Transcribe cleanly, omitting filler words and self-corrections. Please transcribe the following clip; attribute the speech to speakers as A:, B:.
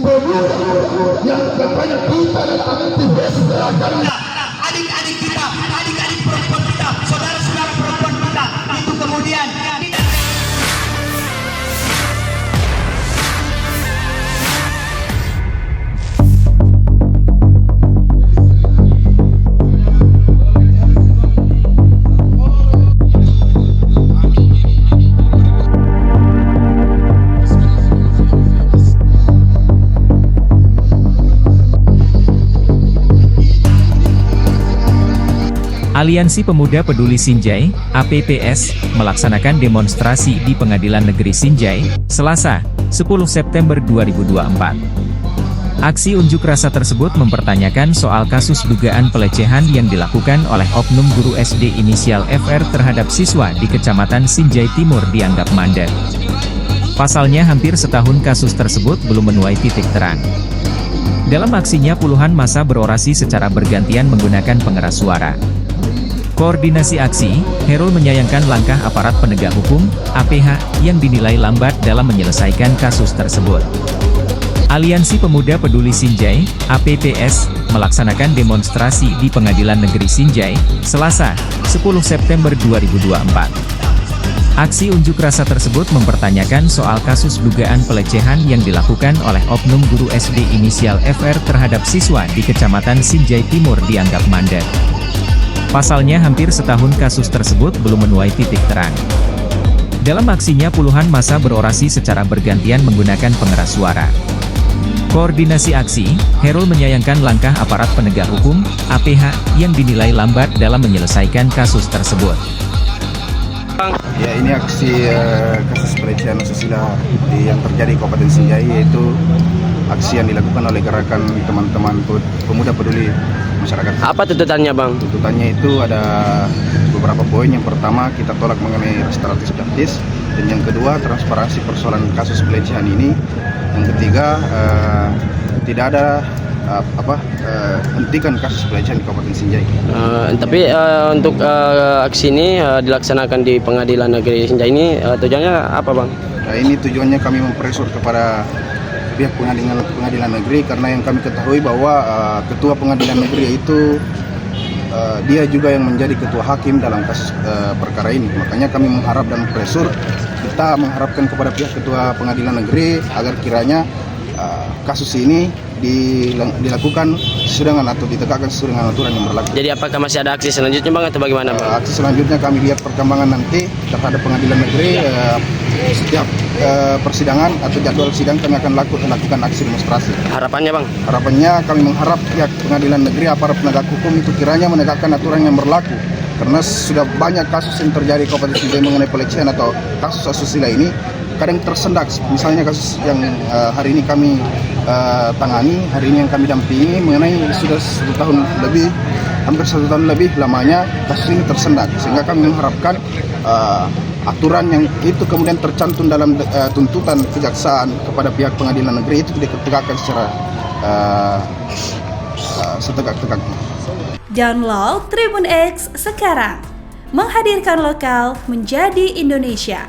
A: pemuda yang katanya kita dan aktivis gerakannya.
B: Adik-adik kita, adik-adik perempuan kita, saudara-saudara perempuan kita, itu kemudian
C: Aliansi Pemuda Peduli Sinjai, APPS, melaksanakan demonstrasi di Pengadilan Negeri Sinjai, Selasa, 10 September 2024. Aksi unjuk rasa tersebut mempertanyakan soal kasus dugaan pelecehan yang dilakukan oleh oknum guru SD inisial FR terhadap siswa di Kecamatan Sinjai Timur dianggap mandek. Pasalnya hampir setahun kasus tersebut belum menuai titik terang. Dalam aksinya puluhan massa berorasi secara bergantian menggunakan pengeras suara. Koordinasi aksi, Herul menyayangkan langkah aparat penegak hukum, APH, yang dinilai lambat dalam menyelesaikan kasus tersebut. Aliansi Pemuda Peduli Sinjai, APPS, melaksanakan demonstrasi di Pengadilan Negeri Sinjai, Selasa, 10 September 2024. Aksi unjuk rasa tersebut mempertanyakan soal kasus dugaan pelecehan yang dilakukan oleh oknum guru SD inisial FR terhadap siswa di Kecamatan Sinjai Timur dianggap mandek. Pasalnya hampir setahun kasus tersebut belum menuai titik terang. Dalam aksinya puluhan massa berorasi secara bergantian menggunakan pengeras suara. Koordinasi aksi, Herul menyayangkan langkah aparat penegak hukum, APH, yang dinilai lambat dalam menyelesaikan kasus tersebut.
D: Ya, ini aksi kasus pelecehan asusila yang terjadi di Kabupaten Sinjai, yaitu aksi yang dilakukan oleh gerakan teman-teman pemuda peduli masyarakat.
E: Apa tuntutannya, Bang?
D: Tuntutannya itu ada beberapa poin. Yang pertama, kita tolak mengenai restoratif justice, dan yang kedua, transparansi persoalan kasus pelecehan ini. Yang ketiga, tidak ada hentikan kasus pelecehan di Kabupaten Sinjai.
E: Tapi untuk aksi ini dilaksanakan di Pengadilan Negeri Sinjai ini tujuannya apa, Bang?
D: Nah, ini tujuannya kami mempresur kepada pihak pengadilan negeri, karena yang kami ketahui bahwa ketua pengadilan negeri itu dia juga yang menjadi ketua hakim dalam kasus perkara ini. Makanya kami mengharap dan mempresur, kita mengharapkan kepada pihak ketua pengadilan negeri agar kiranya kasus ini dilakukan sesuai dengan atau ditegakkan sesuai dengan aturan yang berlaku.
E: Jadi apakah masih ada aksi selanjutnya, Bang, atau bagaimana, Bang?
D: Aksi selanjutnya kami lihat perkembangan nanti terhadap pengadilan negeri. Setiap persidangan atau jadwal sidang kami akan lakukan aksi demonstrasi.
E: Harapannya, Bang?
D: Harapannya kami mengharap pihak pengadilan negeri, aparat penegak hukum itu kiranya menegakkan aturan yang berlaku. Karena sudah banyak kasus yang terjadi di Kabupaten Sinjai mengenai pelecehan atau kasus asusila ini kadang tersendak. Misalnya kasus yang hari ini kami tangani, hari ini yang kami dampingi mengenai sudah hampir satu tahun lebih lamanya kasus ini tersendak, sehingga kami mengharapkan aturan yang itu kemudian tercantum dalam tuntutan kejaksaan kepada pihak pengadilan negeri itu ditegakkan secara setegak-tegaknya.
F: Download Tribun X sekarang, menghadirkan lokal menjadi Indonesia.